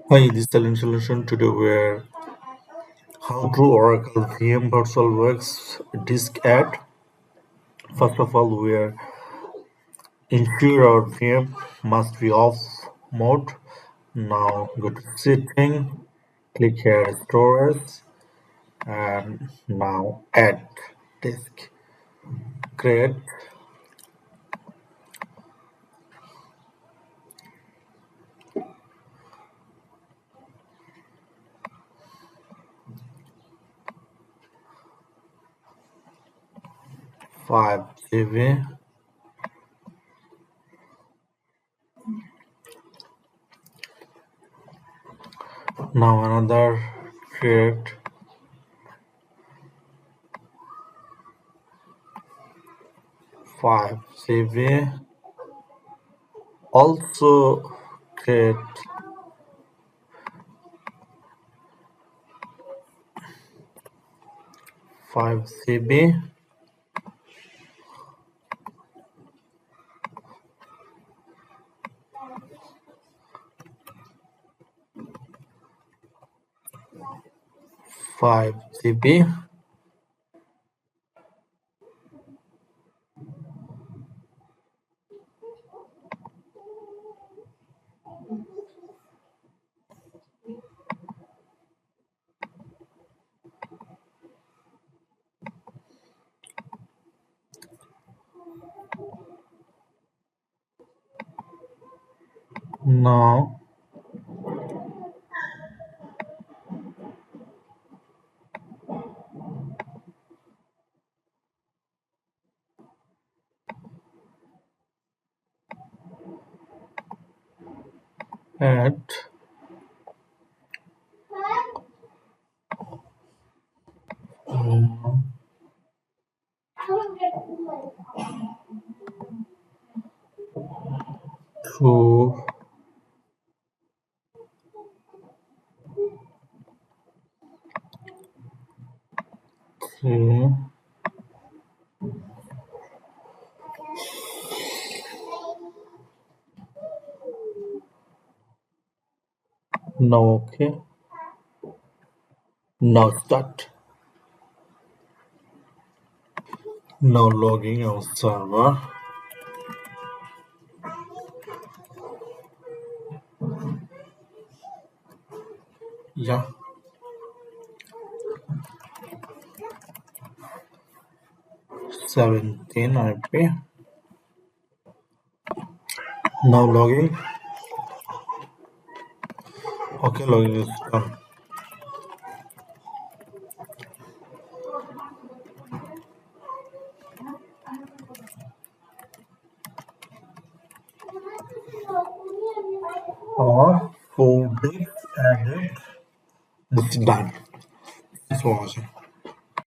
Hi, this is silentsolution. Today we're how to Oracle VM VirtualBox disk add. First of all, we're ensure our VM must be off mode. Now go to setting, click here storage, and now add disk. Create 5 GB. Now another create 5 GB. Also create 5 GB. 5 GB. Now add two, three. Now okay. Now start. Now logging our server. Yeah, 17 IP. Now logging. Okay, logging is done. Our 4 disk added. It's done. Thanks for watching.